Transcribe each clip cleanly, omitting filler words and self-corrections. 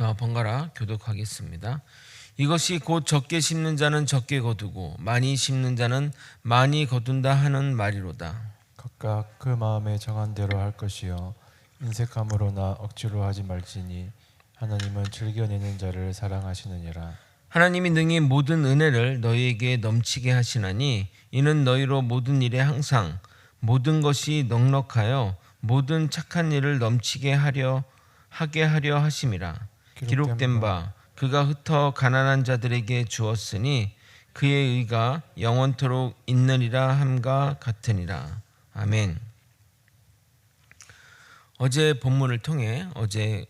저와 번갈아 교독하겠습니다. 이것이 곧 적게 심는 자는 적게 거두고 많이 심는 자는 많이 거둔다 하는 말이로다. 각각 그 마음에 정한 대로 할 것이요 인색함으로나 억지로 하지 말지니 하나님은 즐겨내는 자를 사랑하시느니라. 하나님이 능히 모든 은혜를 너희에게 넘치게 하시나니 이는 너희로 모든 일에 항상 모든 것이 넉넉하여 모든 착한 일을 넘치게 하게 하려 하심이라. 기록된 바 그가 흩어 가난한 자들에게 주었으니 그의 의가 영원토록 있느니라 함과 같으니라. 아멘. 어제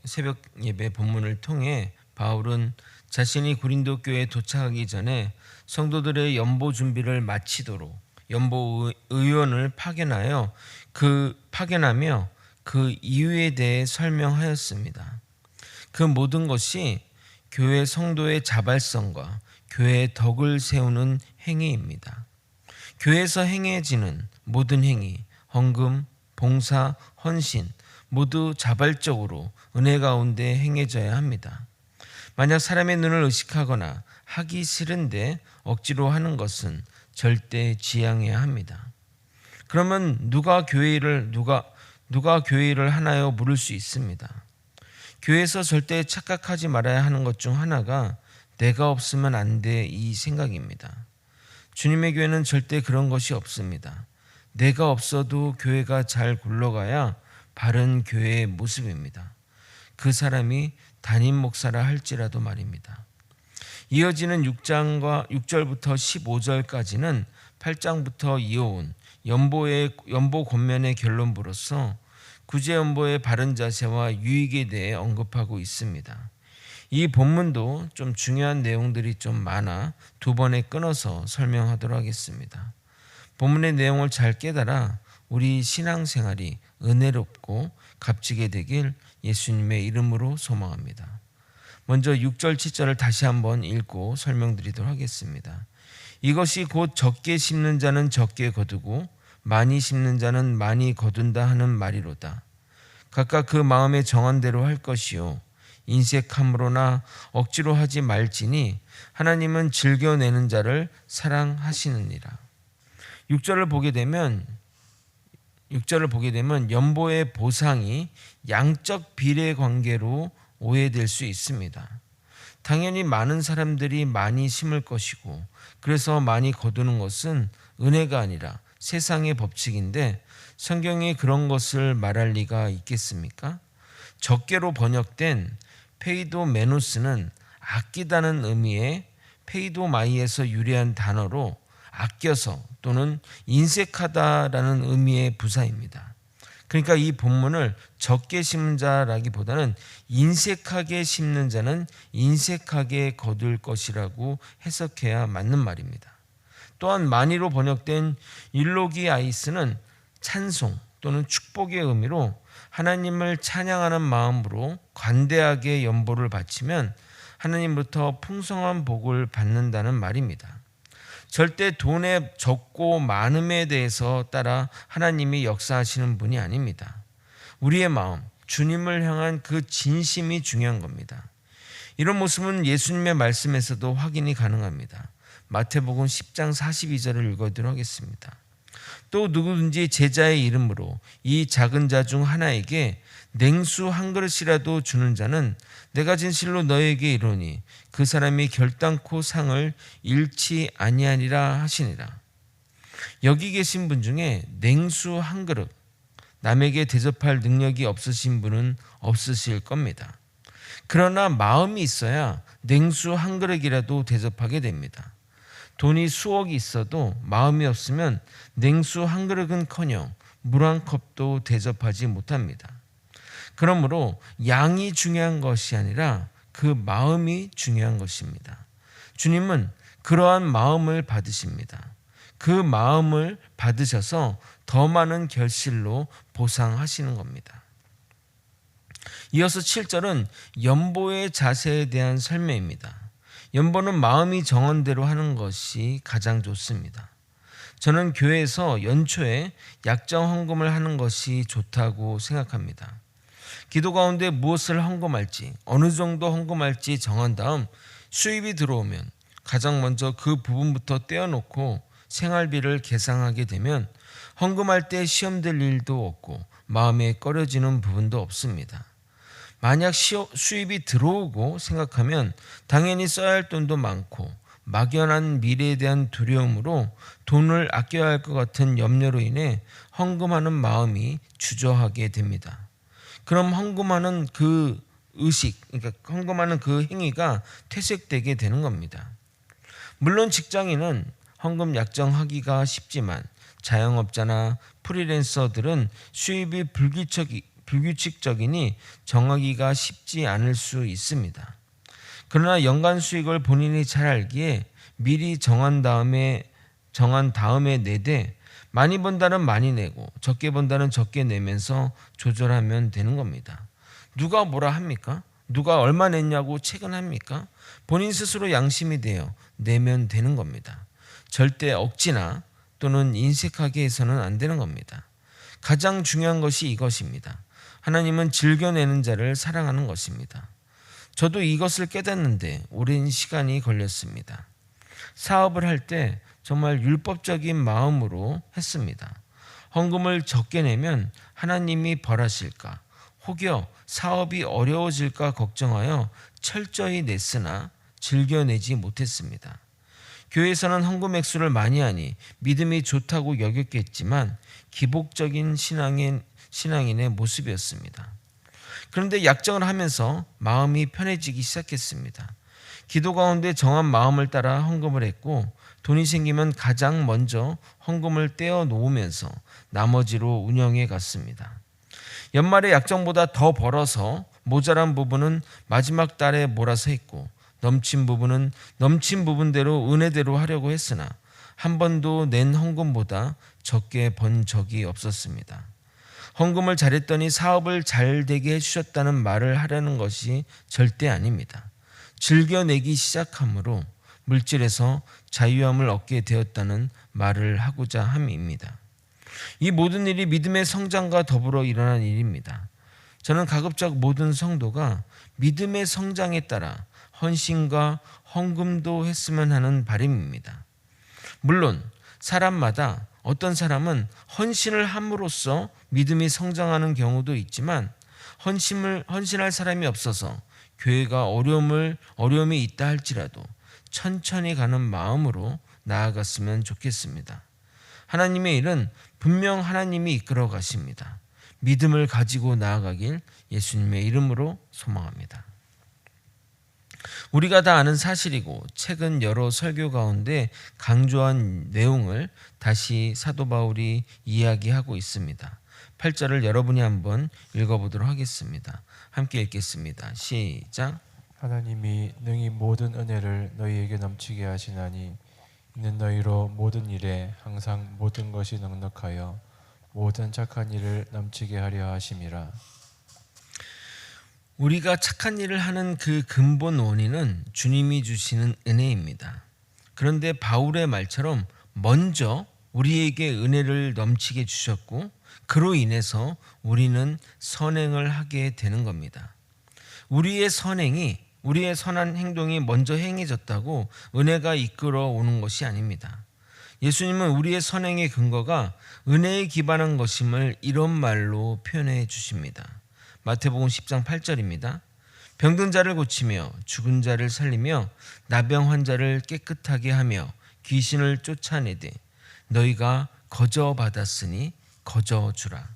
새벽 예배 본문을 통해 바울은 자신이 고린도 교회에 도착하기 전에 성도들의 연보 준비를 마치도록 연보 의원을 파견하며 그 이유에 대해 설명하였습니다. 그 모든 것이 교회 성도의 자발성과 교회의 덕을 세우는 행위입니다. 교회에서 행해지는 모든 행위, 헌금, 봉사, 헌신 모두 자발적으로 은혜 가운데 행해져야 합니다. 만약 사람의 눈을 의식하거나 하기 싫은데 억지로 하는 것은 절대 지양해야 합니다. 그러면 누가 교회를 하나요? 물을 수 있습니다. 교회에서 절대 착각하지 말아야 하는 것 중 하나가 내가 없으면 안 돼 이 생각입니다. 주님의 교회는 절대 그런 것이 없습니다. 내가 없어도 교회가 잘 굴러가야 바른 교회의 모습입니다. 그 사람이 담임 목사라 할지라도 말입니다. 이어지는 6절부터 15절까지는 8장부터 이어온 연보 권면의 결론부로서 구제연보의 바른 자세와 유익에 대해 언급하고 있습니다. 이 본문도 좀 중요한 내용들이 좀 많아 두 번에 끊어서 설명하도록 하겠습니다. 본문의 내용을 잘 깨달아 우리 신앙생활이 은혜롭고 값지게 되길 예수님의 이름으로 소망합니다. 먼저 6절 7절을 다시 한번 읽고 설명드리도록 하겠습니다. 이것이 곧 적게 심는 자는 적게 거두고 많이 심는 자는 많이 거둔다 하는 말이로다. 각각 그 마음에 정한 대로 할 것이요 인색함으로나 억지로 하지 말지니 하나님은 즐겨내는 자를 사랑하시느니라. 6절을 보게 되면 연보의 보상이 양적 비례 관계로 오해될 수 있습니다. 당연히 많은 사람들이 많이 심을 것이고 그래서 많이 거두는 것은 은혜가 아니라 세상의 법칙인데 성경이 그런 것을 말할 리가 있겠습니까? 적게로 번역된 페이도메노스는 아끼다는 의미의 페이도마이에서 유래한 단어로 아껴서 또는 인색하다라는 의미의 부사입니다. 그러니까 이 본문을 적게 심는 자라기보다는 인색하게 심는 자는 인색하게 거둘 것이라고 해석해야 맞는 말입니다. 또한 많이로 번역된 율로기아이스는 찬송 또는 축복의 의미로 하나님을 찬양하는 마음으로 관대하게 연보를 바치면 하나님부터 풍성한 복을 받는다는 말입니다. 절대 돈의 적고 많음에 대해서 따라 하나님이 역사하시는 분이 아닙니다. 우리의 마음, 주님을 향한 그 진심이 중요한 겁니다. 이런 모습은 예수님의 말씀에서도 확인이 가능합니다. 마태복음 10장 42절을 읽어드리도록 하겠습니다. 또 누구든지 제자의 이름으로 이 작은 자 중 하나에게 냉수 한 그릇이라도 주는 자는 내가 진실로 너에게 이르노니 그 사람이 결단코 상을 잃지 아니하리라 하시니라. 여기 계신 분 중에 냉수 한 그릇 남에게 대접할 능력이 없으신 분은 없으실 겁니다. 그러나 마음이 있어야 냉수 한 그릇이라도 대접하게 됩니다. 돈이 수억이 있어도 마음이 없으면 냉수 한 그릇은커녕 물 한 컵도 대접하지 못합니다. 그러므로 양이 중요한 것이 아니라 그 마음이 중요한 것입니다. 주님은 그러한 마음을 받으십니다. 그 마음을 받으셔서 더 많은 결실로 보상하시는 겁니다. 이어서 7절은 연보의 자세에 대한 설명입니다. 연보는 마음이 정한 대로 하는 것이 가장 좋습니다. 저는 교회에서 연초에 약정 헌금을 하는 것이 좋다고 생각합니다. 기도 가운데 무엇을 헌금할지, 어느 정도 헌금할지 정한 다음 수입이 들어오면 가장 먼저 그 부분부터 떼어놓고 생활비를 계상하게 되면 헌금할 때 시험될 일도 없고 마음에 꺼려지는 부분도 없습니다. 만약 수입이 들어오고 생각하면 당연히 써야 할 돈도 많고 막연한 미래에 대한 두려움으로 돈을 아껴야 할 것 같은 염려로 인해 헌금하는 마음이 주저하게 됩니다. 그럼 헌금하는 그 의식, 그러니까 헌금하는 그 행위가 퇴색되게 되는 겁니다. 물론 직장인은 헌금 약정하기가 쉽지만 자영업자나 프리랜서들은 수입이 불규칙적이니 정하기가 쉽지 않을 수 있습니다. 그러나 연간 수익을 본인이 잘 알기에 미리 정한 다음에 내되 많이 번다는 많이 내고 적게 번다는 적게 내면서 조절하면 되는 겁니다. 누가 뭐라 합니까? 누가 얼마 냈냐고 체근합니까? 본인 스스로 양심이 되어 내면 되는 겁니다. 절대 억지나 또는 인색하게 해서는 안 되는 겁니다. 가장 중요한 것이 이것입니다. 하나님은 즐겨내는 자를 사랑하는 것입니다. 저도 이것을 깨닫는데 오랜 시간이 걸렸습니다. 사업을 할 때 정말 율법적인 마음으로 했습니다. 헌금을 적게 내면 하나님이 벌하실까, 혹여 사업이 어려워질까 걱정하여 철저히 냈으나 즐겨내지 못했습니다. 교회에서는 헌금 액수를 많이 하니 믿음이 좋다고 여겼겠지만 기복적인 신앙인의 모습이었습니다. 그런데 약정을 하면서 마음이 편해지기 시작했습니다. 기도 가운데 정한 마음을 따라 헌금을 했고 돈이 생기면 가장 먼저 헌금을 떼어 놓으면서 나머지로 운영해 갔습니다. 연말에 약정보다 더 벌어서 모자란 부분은 마지막 달에 몰아서 했고 넘친 부분대로 은혜대로 하려고 했으나 한 번도 낸 헌금보다 적게 번 적이 없었습니다. 헌금을 잘했더니 사업을 잘 되게 해주셨다는 말을 하려는 것이 절대 아닙니다. 즐겨내기 시작함으로 물질에서 자유함을 얻게 되었다는 말을 하고자 함입니다. 이 모든 일이 믿음의 성장과 더불어 일어난 일입니다. 저는 가급적 모든 성도가 믿음의 성장에 따라 헌신과 헌금도 했으면 하는 바람입니다. 물론 사람마다 어떤 사람은 헌신을 함으로써 믿음이 성장하는 경우도 있지만 헌신할 사람이 없어서 교회가 어려움이 있다 할지라도 천천히 가는 마음으로 나아갔으면 좋겠습니다. 하나님의 일은 분명 하나님이 이끌어 가십니다. 믿음을 가지고 나아가길 예수님의 이름으로 소망합니다. 우리가 다 아는 사실이고 최근 여러 설교 가운데 강조한 내용을 다시 사도 바울이 이야기하고 있습니다. 8절을 여러분이 한번 읽어보도록 하겠습니다. 함께 읽겠습니다. 시작. 하나님이 능히 모든 은혜를 너희에게 넘치게 하시나니 이는 너희로 모든 일에 항상 모든 것이 넉넉하여 모든 착한 일을 넘치게 하려 하심이라. 우리가 착한 일을 하는 그 근본 원인은 주님이 주시는 은혜입니다. 그런데 바울의 말처럼 먼저 우리에게 은혜를 넘치게 주셨고 그로 인해서 우리는 선행을 하게 되는 겁니다. 우리의 선한 행동이 먼저 행해졌다고 은혜가 이끌어 오는 것이 아닙니다. 예수님은 우리의 선행의 근거가 은혜에 기반한 것임을 이런 말로 표현해 주십니다. 마태복음 10장 8절입니다. 병든 자를 고치며 죽은 자를 살리며 나병 환자를 깨끗하게 하며 귀신을 쫓아내되 너희가 거저 받았으니 거저 주라.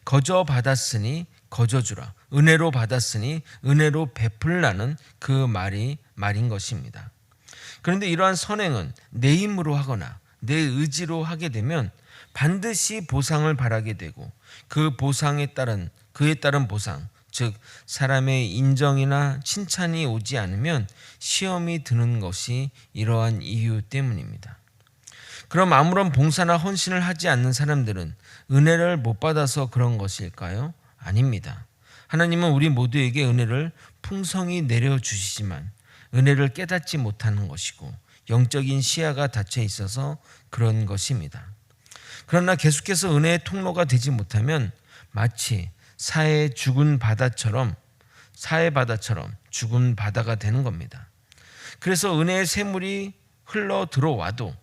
거저 받았으니 거저 주라. 은혜로 받았으니 은혜로 베풀라는 그 말인 것입니다. 그런데 이러한 선행은 내 힘으로 하거나 내 의지로 하게 되면 반드시 보상을 바라게 되고 그에 따른 보상, 즉 사람의 인정이나 칭찬이 오지 않으면 시험이 드는 것이 이러한 이유 때문입니다. 그럼 아무런 봉사나 헌신을 하지 않는 사람들은 은혜를 못 받아서 그런 것일까요? 아닙니다. 하나님은 우리 모두에게 은혜를 풍성히 내려주시지만 은혜를 깨닫지 못하는 것이고 영적인 시야가 닫혀 있어서 그런 것입니다. 그러나 계속해서 은혜의 통로가 되지 못하면 마치 사해 죽은 바다처럼 죽은 바다가 되는 겁니다. 그래서 은혜의 샘물이 흘러 들어와도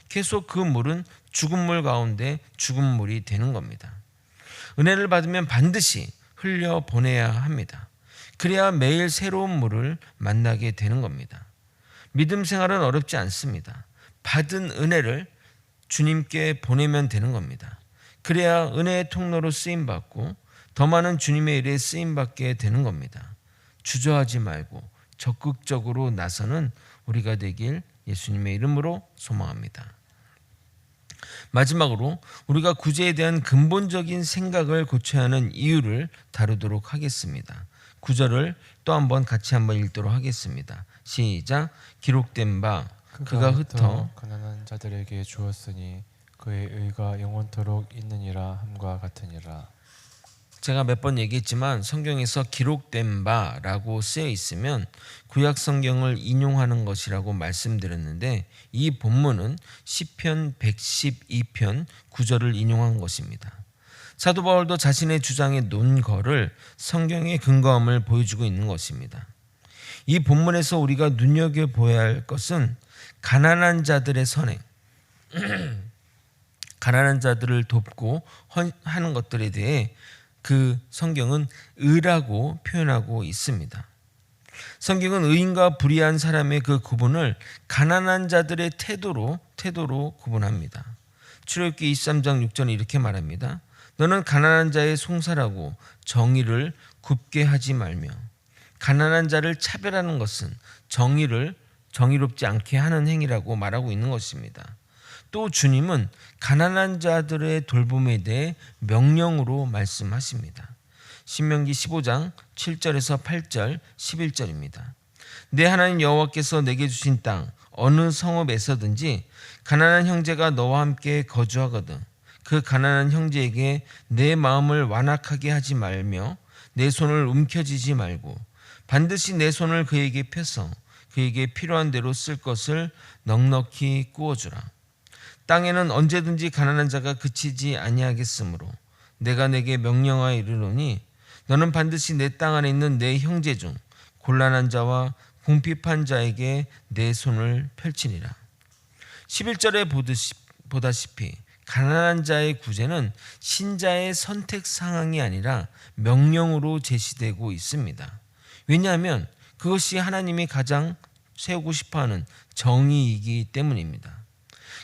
계속 그 물은 죽은 물 가운데 죽은 물이 되는 겁니다. 은혜를 받으면 반드시 흘려 보내야 합니다. 그래야 매일 새로운 물을 만나게 되는 겁니다. 믿음 생활은 어렵지 않습니다. 받은 은혜를 주님께 보내면 되는 겁니다. 그래야 은혜의 통로로 쓰임받고 더 많은 주님의 일에 쓰임받게 되는 겁니다. 주저하지 말고 적극적으로 나서는 우리가 되길 예수님의 이름으로 소망합니다. 마지막으로 우리가 구제에 대한 근본적인 생각을 고쳐야 하는 이유를 다루도록 하겠습니다. 9절을 또 한번 같이 한번 읽도록 하겠습니다. 시작. 기록된 바 그가 흩어 가난한 자들에게 주었으니 그의 의가 영원토록 있느니라 함과 같으니라. 제가 몇 번 얘기했지만 성경에서 기록된 바라고 쓰여 있으면 구약 성경을 인용하는 것이라고 말씀드렸는데 이 본문은 시편 112편 9절을 인용한 것입니다. 사도 바울도 자신의 주장의 논거를 성경의 근거함을 보여주고 있는 것입니다. 이 본문에서 우리가 눈여겨보아야 할 것은 가난한 자들의 선행, 가난한 자들을 돕고 하는 것들에 대해 그 성경은 의라고 표현하고 있습니다. 성경은 의인과 불의한 사람의 그 구분을 가난한 자들의 태도로 구분합니다. 출애굽기 23장 6절에 이렇게 말합니다. 너는 가난한 자의 송사라고 정의를 굽게 하지 말며. 가난한 자를 차별하는 것은 정의롭지 않게 하는 행위라고 말하고 있는 것입니다. 또 주님은 가난한 자들의 돌봄에 대해 명령으로 말씀하십니다. 신명기 15장 7절에서 8절 11절입니다. 내 하나님 여호와께서 내게 주신 땅 어느 성읍에서든지 가난한 형제가 너와 함께 거주하거든 그 가난한 형제에게 내 마음을 완악하게 하지 말며 내 손을 움켜쥐지 말고 반드시 내 손을 그에게 펴서 그에게 필요한 대로 쓸 것을 넉넉히 꾸어주라. 땅에는 언제든지 가난한 자가 그치지 아니하겠으므로 내가 내게 명령하여 이르노니 너는 반드시 내 땅 안에 있는 내 형제 중 곤란한 자와 궁핍한 자에게 내 손을 펼치니라. 11절에 보다시피 가난한 자의 구제는 신자의 선택 상황이 아니라 명령으로 제시되고 있습니다. 왜냐하면 그것이 하나님이 가장 세우고 싶어하는 정의이기 때문입니다.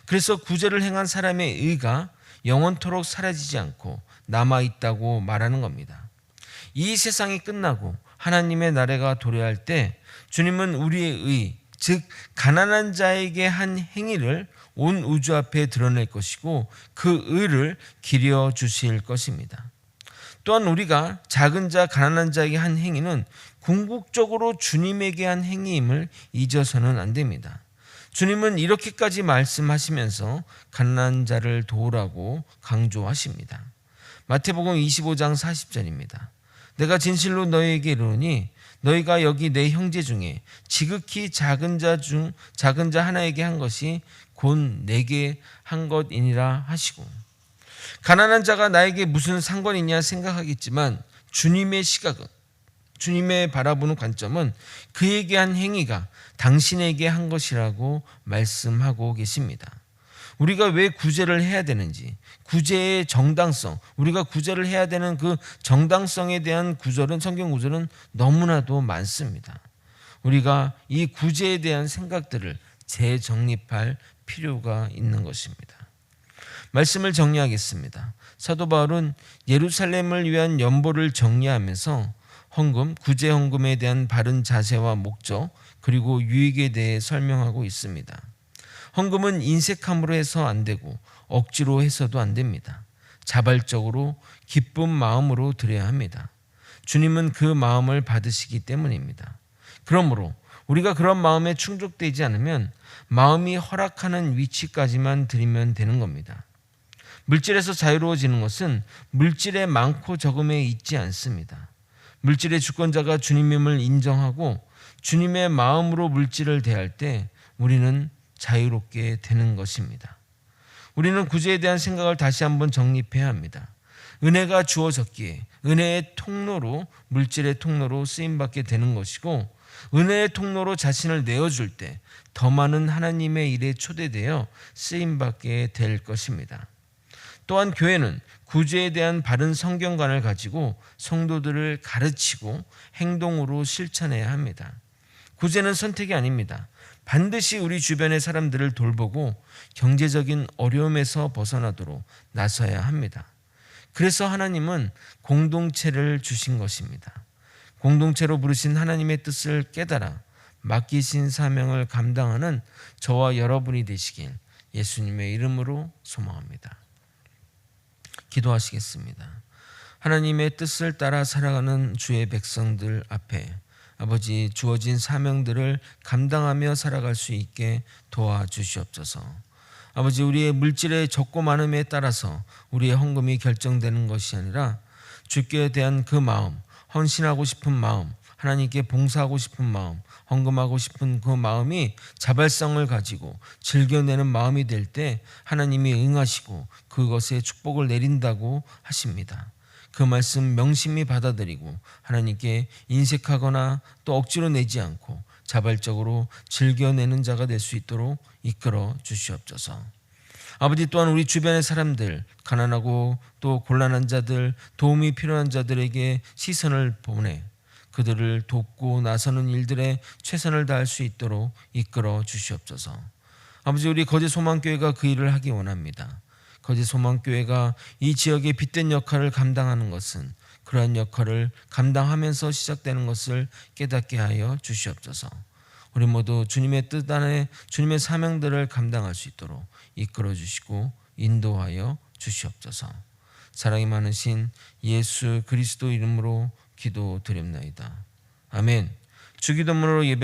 그래서 구제를 행한 사람의 의가 영원토록 사라지지 않고 남아있다고 말하는 겁니다. 이 세상이 끝나고 하나님의 나라가 도래할 때 주님은 우리의 의, 즉 가난한 자에게 한 행위를 온 우주 앞에 드러낼 것이고 그 의를 기려 주실 것입니다. 또한 우리가 작은 자, 가난한 자에게 한 행위는 궁극적으로 주님에게 한 행위임을 잊어서는 안 됩니다. 주님은 이렇게까지 말씀하시면서 가난한 자를 도우라고 강조하십니다. 마태복음 25장 40절입니다. 내가 진실로 너희에게 이르노니 너희가 여기 내 형제 중에 지극히 작은 자 하나에게 한 것이 곧 내게 한 것이니라 하시고, 가난한 자가 나에게 무슨 상관이 있냐 생각하겠지만 주님의 시각은, 주님의 바라보는 관점은 그에게 한 행위가 당신에게 한 것이라고 말씀하고 계십니다. 우리가 왜 구제를 해야 되는지, 구제의 정당성, 우리가 구제를 해야 되는 그 정당성에 대한 구절은, 성경 구절은 너무나도 많습니다. 우리가 이 구제에 대한 생각들을 재정립할 필요가 있는 것입니다. 말씀을 정리하겠습니다. 사도 바울은 예루살렘을 위한 연보를 정리하면서 헌금, 구제 헌금에 대한 바른 자세와 목적, 그리고 유익에 대해 설명하고 있습니다. 헌금은 인색함으로 해서 안 되고 억지로 해서도 안 됩니다. 자발적으로 기쁜 마음으로 드려야 합니다. 주님은 그 마음을 받으시기 때문입니다. 그러므로 우리가 그런 마음에 충족되지 않으면 마음이 허락하는 위치까지만 드리면 되는 겁니다. 물질에서 자유로워지는 것은 물질의 많고 적음에 있지 않습니다. 물질의 주권자가 주님임을 인정하고 주님의 마음으로 물질을 대할 때 우리는 자유롭게 되는 것입니다. 우리는 구제에 대한 생각을 다시 한번 정립해야 합니다. 은혜가 주어졌기에 은혜의 통로로, 물질의 통로로 쓰임받게 되는 것이고, 은혜의 통로로 자신을 내어줄 때 더 많은 하나님의 일에 초대되어 쓰임받게 될 것입니다. 또한 교회는 구제에 대한 바른 성경관을 가지고 성도들을 가르치고 행동으로 실천해야 합니다. 구제는 선택이 아닙니다. 반드시 우리 주변의 사람들을 돌보고 경제적인 어려움에서 벗어나도록 나서야 합니다. 그래서 하나님은 공동체를 주신 것입니다. 공동체로 부르신 하나님의 뜻을 깨달아 맡기신 사명을 감당하는 저와 여러분이 되시길 예수님의 이름으로 소망합니다. 기도하시겠습니다. 하나님의 뜻을 따라 살아가는 주의 백성들 앞에 아버지, 주어진 사명들을 감당하며 살아갈 수 있게 도와주시옵소서. 아버지, 우리의 물질의 적고 많음에 따라서 우리의 헌금이 결정되는 것이 아니라 주께 대한 그 마음, 헌신하고 싶은 마음, 하나님께 봉사하고 싶은 마음, 헌금하고 싶은 그 마음이 자발성을 가지고 즐겨내는 마음이 될 때 하나님이 응하시고 그것에 축복을 내린다고 하십니다. 그 말씀 명심히 받아들이고 하나님께 인색하거나 또 억지로 내지 않고 자발적으로 즐겨내는 자가 될 수 있도록 이끌어 주시옵소서. 아버지, 또한 우리 주변의 사람들, 가난하고 또 곤란한 자들, 도움이 필요한 자들에게 시선을 보내 그들을 돕고 나서는 일들에 최선을 다할 수 있도록 이끌어 주시옵소서. 아버지, 우리 거제 소망교회가 그 일을 하기 원합니다. 거제 소망교회가 이 지역의 빛된 역할을 감당하는 것은 그러한 역할을 감당하면서 시작되는 것을 깨닫게 하여 주시옵소서. 우리 모두 주님의 뜻 안에 주님의 사명들을 감당할 수 있도록 이끌어 주시고 인도하여 주시옵소서. 사랑이 많으신 예수 그리스도 이름으로 기도드립나이다. 아멘. 주기도문으로 예배